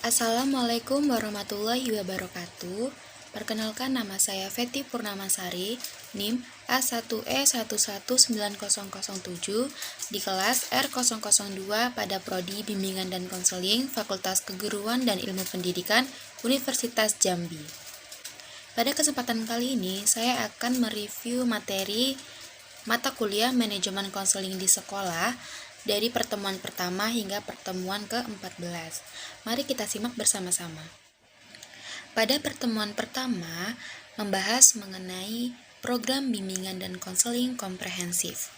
Assalamualaikum warahmatullahi wabarakatuh. Perkenalkan, nama saya Feti Purnamasari, NIM A1E1190007 di kelas R002 pada Prodi Bimbingan dan Konseling Fakultas Keguruan dan Ilmu Pendidikan Universitas Jambi. Pada kesempatan kali ini, saya akan mereview materi mata kuliah Manajemen Konseling di Sekolah dari pertemuan pertama hingga pertemuan ke-14. Mari kita simak bersama-sama. Pada pertemuan pertama, membahas mengenai program bimbingan dan konseling komprehensif.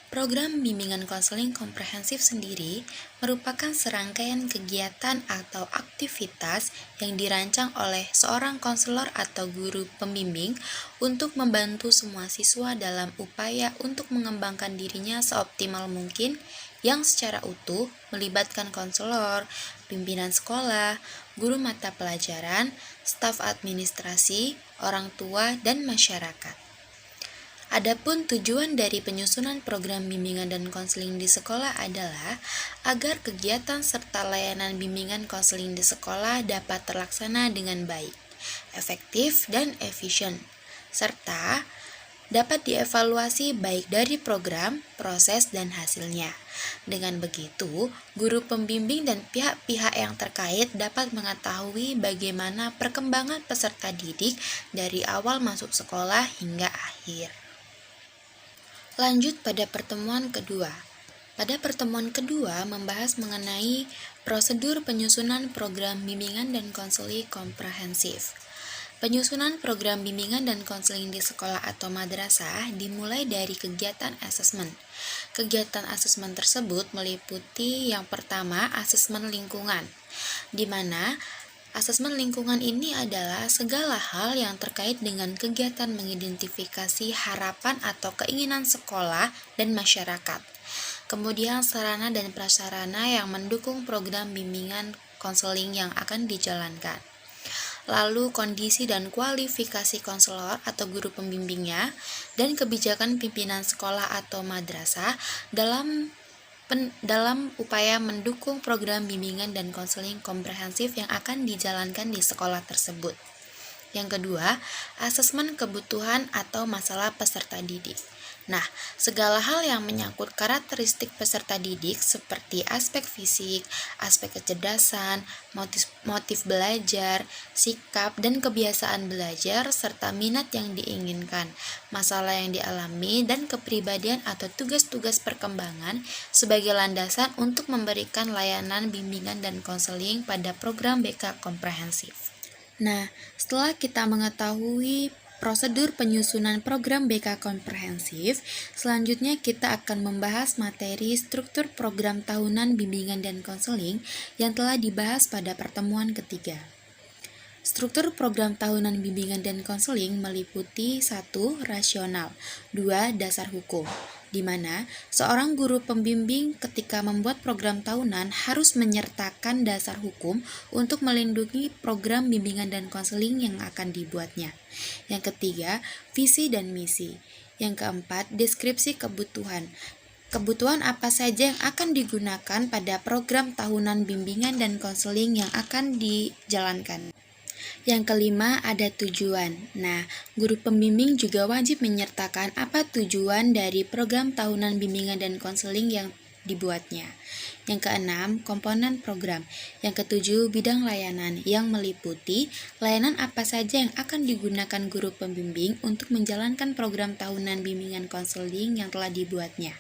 Program bimbingan konseling komprehensif sendiri merupakan serangkaian kegiatan atau aktivitas yang dirancang oleh seorang konselor atau guru pembimbing untuk membantu semua siswa dalam upaya untuk mengembangkan dirinya seoptimal mungkin, yang secara utuh melibatkan konselor, pimpinan sekolah, guru mata pelajaran, staf administrasi, orang tua, dan masyarakat. Adapun tujuan dari penyusunan program bimbingan dan konseling di sekolah adalah agar kegiatan serta layanan bimbingan konseling di sekolah dapat terlaksana dengan baik, efektif, dan efisien, serta dapat dievaluasi baik dari program, proses, dan hasilnya. Dengan begitu, guru pembimbing dan pihak-pihak yang terkait dapat mengetahui bagaimana perkembangan peserta didik dari awal masuk sekolah hingga akhir. Lanjut pada pertemuan kedua. Pada pertemuan kedua membahas mengenai prosedur penyusunan program bimbingan dan konseling komprehensif. Penyusunan program bimbingan dan konseling di sekolah atau madrasah dimulai dari kegiatan asesmen. Kegiatan asesmen tersebut meliputi yang pertama asesmen lingkungan, di mana asesmen lingkungan ini adalah segala hal yang terkait dengan kegiatan mengidentifikasi harapan atau keinginan sekolah dan masyarakat. Kemudian sarana dan prasarana yang mendukung program bimbingan konseling yang akan dijalankan. Lalu kondisi dan kualifikasi konselor atau guru pembimbingnya, dan kebijakan pimpinan sekolah atau madrasah dalam upaya mendukung program bimbingan dan konseling komprehensif yang akan dijalankan di sekolah tersebut. Yang kedua, asesmen kebutuhan atau masalah peserta didik. Nah, segala hal yang menyangkut karakteristik peserta didik seperti aspek fisik, aspek kecerdasan, motif belajar, sikap dan kebiasaan belajar, serta minat yang diinginkan, masalah yang dialami, dan kepribadian atau tugas-tugas perkembangan sebagai landasan untuk memberikan layanan bimbingan dan konseling pada program BK komprehensif. Nah, setelah kita mengetahui prosedur penyusunan program BK komprehensif, selanjutnya kita akan membahas materi struktur program tahunan bimbingan dan konseling yang telah dibahas pada pertemuan ketiga. Struktur program tahunan bimbingan dan konseling meliputi 1. Rasional, 2. Dasar hukum, di mana seorang guru pembimbing ketika membuat program tahunan harus menyertakan dasar hukum untuk melindungi program bimbingan dan konseling yang akan dibuatnya. Yang ketiga, visi dan misi. Yang keempat, deskripsi kebutuhan. Kebutuhan apa saja yang akan digunakan pada program tahunan bimbingan dan konseling yang akan dijalankan. Yang kelima, ada tujuan. Nah, guru pembimbing juga wajib menyertakan apa tujuan dari program tahunan bimbingan dan konseling yang dibuatnya. Yang keenam, komponen program. Yang ketujuh, bidang layanan yang meliputi layanan apa saja yang akan digunakan guru pembimbing untuk menjalankan program tahunan bimbingan konseling yang telah dibuatnya.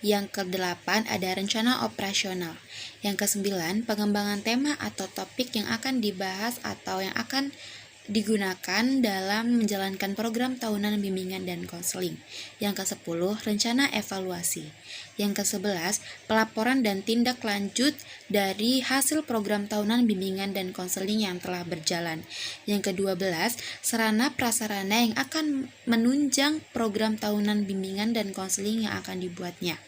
Yang kedelapan, ada rencana operasional. Yang kesembilan, pengembangan tema atau topik yang akan dibahas atau yang akan digunakan dalam menjalankan program tahunan bimbingan dan konseling. Yang kesepuluh, rencana evaluasi. Yang kesebelas, pelaporan dan tindak lanjut dari hasil program tahunan bimbingan dan konseling yang telah berjalan. Yang ke-12, sarana prasarana yang akan menunjang program tahunan bimbingan dan konseling yang akan dibuatnya.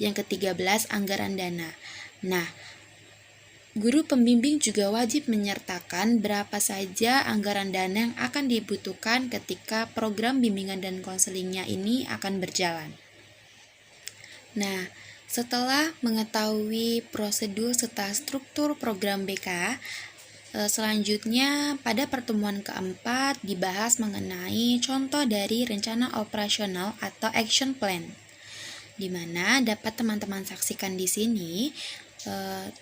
Yang ke-13, anggaran dana. Nah, guru pembimbing juga wajib menyertakan berapa saja anggaran dana yang akan dibutuhkan ketika program bimbingan dan konselingnya ini akan berjalan. Nah, Setelah mengetahui prosedur serta struktur program BK, selanjutnya pada pertemuan keempat dibahas mengenai contoh dari rencana operasional atau action plan, di mana dapat teman-teman saksikan di sini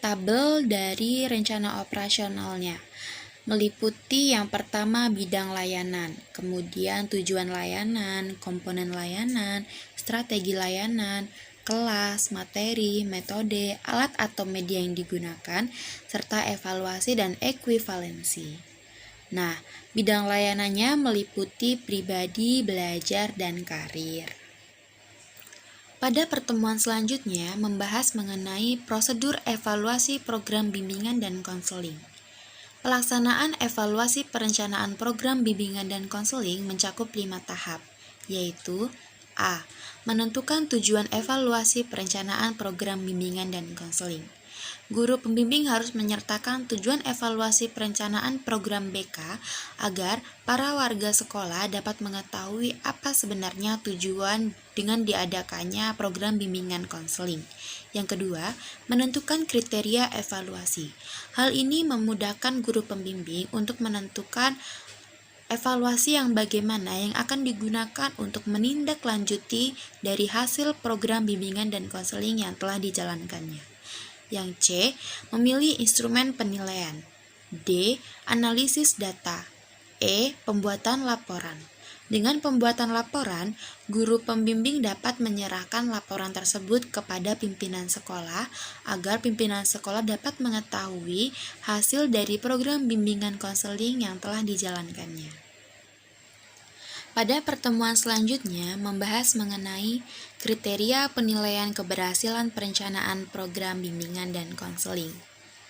tabel dari rencana operasionalnya. Meliputi yang pertama bidang layanan, kemudian tujuan layanan, komponen layanan, strategi layanan, kelas, materi, metode, alat atau media yang digunakan, serta evaluasi dan ekuivalensi. Nah, bidang layanannya meliputi pribadi, belajar, dan karir. Pada pertemuan selanjutnya membahas mengenai prosedur evaluasi program bimbingan dan konseling. Pelaksanaan evaluasi perencanaan program bimbingan dan konseling mencakup 5 tahap, yaitu A. Menentukan tujuan evaluasi perencanaan program bimbingan dan konseling. Guru pembimbing harus menyertakan tujuan evaluasi perencanaan program BK agar para warga sekolah dapat mengetahui apa sebenarnya tujuan dengan diadakannya program bimbingan konseling. Yang kedua, menentukan kriteria evaluasi. Hal ini memudahkan guru pembimbing untuk menentukan evaluasi yang bagaimana yang akan digunakan untuk menindaklanjuti dari hasil program bimbingan dan konseling yang telah dijalankannya. Yang C, memilih instrumen penilaian. D, analisis data. E, pembuatan laporan. Dengan pembuatan laporan, guru pembimbing dapat menyerahkan laporan tersebut kepada pimpinan sekolah agar pimpinan sekolah dapat mengetahui hasil dari program bimbingan konseling yang telah dijalankannya. Pada pertemuan selanjutnya membahas mengenai kriteria penilaian keberhasilan perencanaan program bimbingan dan konseling.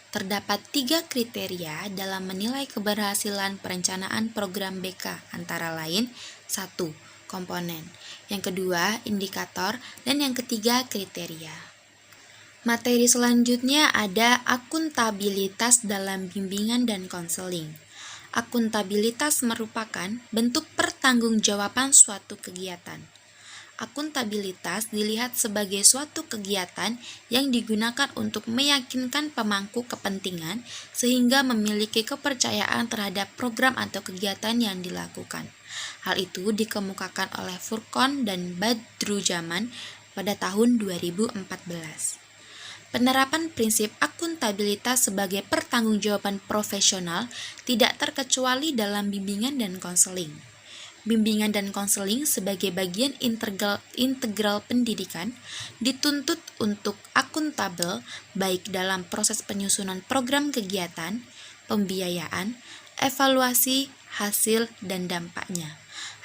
Terdapat 3 kriteria dalam menilai keberhasilan perencanaan program BK, antara lain 1. Komponen, yang kedua indikator, dan yang ketiga kriteria. Materi selanjutnya ada akuntabilitas dalam bimbingan dan konseling. Akuntabilitas merupakan bentuk pertanggungjawaban suatu kegiatan. Akuntabilitas dilihat sebagai suatu kegiatan yang digunakan untuk meyakinkan pemangku kepentingan sehingga memiliki kepercayaan terhadap program atau kegiatan yang dilakukan. Hal itu dikemukakan oleh Furqon dan Badrujaman pada tahun 2014. Penerapan prinsip akuntabilitas sebagai pertanggungjawaban profesional tidak terkecuali dalam bimbingan dan konseling. Bimbingan dan konseling sebagai bagian integral pendidikan dituntut untuk akuntabel baik dalam proses penyusunan program kegiatan, pembiayaan, evaluasi, hasil, dan dampaknya.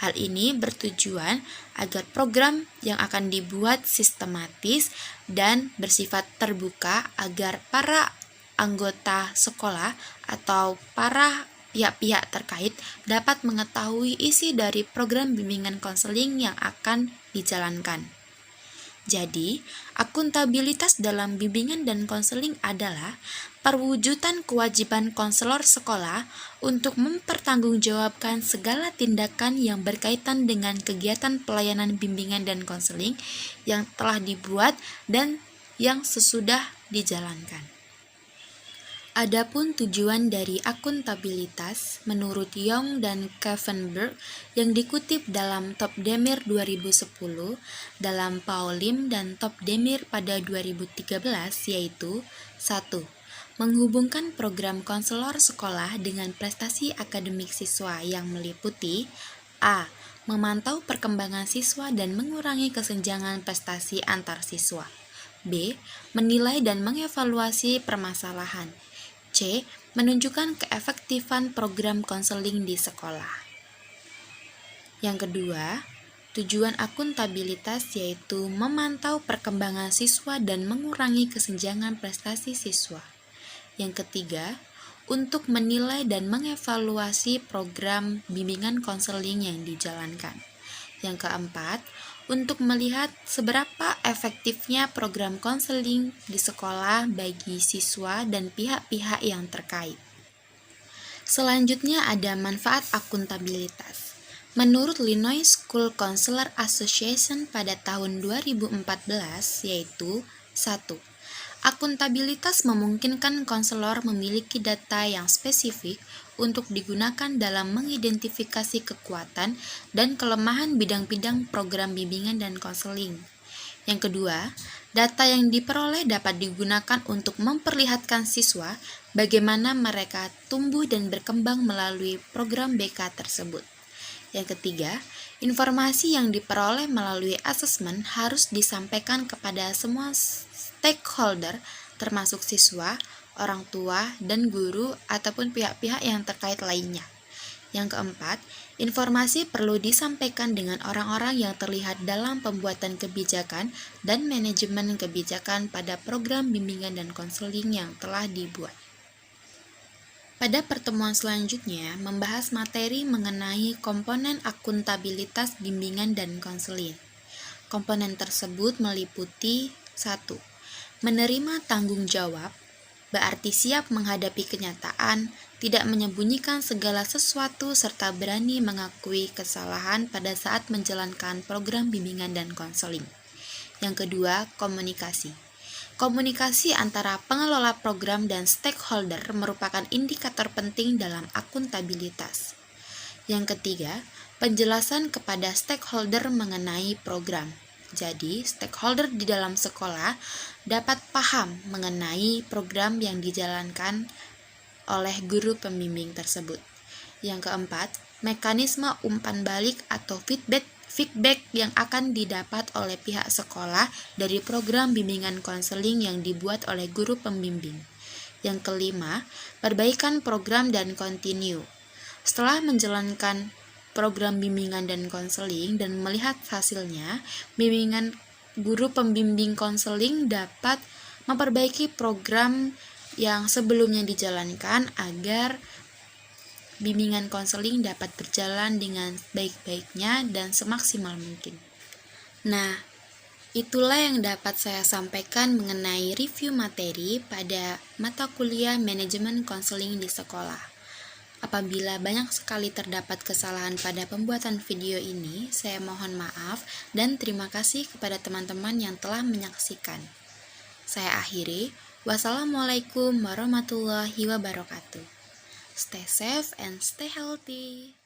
Hal ini bertujuan agar program yang akan dibuat sistematis dan bersifat terbuka agar para anggota sekolah atau para pihak-pihak terkait dapat mengetahui isi dari program bimbingan konseling yang akan dijalankan. Jadi, akuntabilitas dalam bimbingan dan konseling adalah perwujudan kewajiban konselor sekolah untuk mempertanggungjawabkan segala tindakan yang berkaitan dengan kegiatan pelayanan bimbingan dan konseling yang telah dibuat dan yang sesudah dijalankan. Adapun tujuan dari akuntabilitas menurut Young dan Kevenberg yang dikutip dalam Top Demir 2010, dalam Paulim dan Top Demir pada 2013 yaitu 1. Menghubungkan program konselor sekolah dengan prestasi akademik siswa yang meliputi A. Memantau perkembangan siswa dan mengurangi kesenjangan prestasi antar siswa. B. Menilai dan mengevaluasi permasalahan. C. Menunjukkan keefektifan program konseling di sekolah. Yang kedua, tujuan akuntabilitas yaitu memantau perkembangan siswa dan mengurangi kesenjangan prestasi siswa. Yang ketiga, untuk menilai dan mengevaluasi program bimbingan konseling yang dijalankan. Yang keempat, untuk melihat seberapa efektifnya program konseling di sekolah bagi siswa dan pihak-pihak yang terkait. Selanjutnya ada manfaat akuntabilitas. Menurut Illinois School Counselor Association pada tahun 2014 yaitu 1. Akuntabilitas memungkinkan konselor memiliki data yang spesifik untuk digunakan dalam mengidentifikasi kekuatan dan kelemahan bidang-bidang program bimbingan dan konseling. Yang kedua, data yang diperoleh dapat digunakan untuk memperlihatkan siswa bagaimana mereka tumbuh dan berkembang melalui program BK tersebut. Yang ketiga, informasi yang diperoleh melalui asesmen harus disampaikan kepada semua stakeholder termasuk siswa, orang tua, dan guru ataupun pihak-pihak yang terkait lainnya. Yang keempat, informasi perlu disampaikan dengan orang-orang yang terlihat dalam pembuatan kebijakan dan manajemen kebijakan pada program bimbingan dan konseling yang telah dibuat. Pada pertemuan selanjutnya, membahas materi mengenai komponen akuntabilitas bimbingan dan konseling. Komponen tersebut meliputi 1. Menerima tanggung jawab, berarti siap menghadapi kenyataan, tidak menyembunyikan segala sesuatu serta berani mengakui kesalahan pada saat menjalankan program bimbingan dan konseling. Yang kedua, komunikasi. Komunikasi antara pengelola program dan stakeholder merupakan indikator penting dalam akuntabilitas. Yang ketiga, penjelasan kepada stakeholder mengenai program. Jadi, stakeholder di dalam sekolah dapat paham mengenai program yang dijalankan oleh guru pembimbing tersebut. Yang keempat, mekanisme umpan balik atau feedback yang akan didapat oleh pihak sekolah dari program bimbingan konseling yang dibuat oleh guru pembimbing. Yang kelima, perbaikan program dan kontinu. Setelah menjalankan program bimbingan dan konseling dan melihat hasilnya, guru pembimbing konseling dapat memperbaiki program yang sebelumnya dijalankan agar bimbingan konseling dapat berjalan dengan baik-baiknya dan semaksimal mungkin. Nah, itulah yang dapat saya sampaikan mengenai review materi pada mata kuliah manajemen konseling di sekolah. Apabila banyak sekali terdapat kesalahan pada pembuatan video ini, saya mohon maaf dan terima kasih kepada teman-teman yang telah menyaksikan. Saya akhiri, wassalamualaikum warahmatullahi wabarakatuh. Stay safe and stay healthy.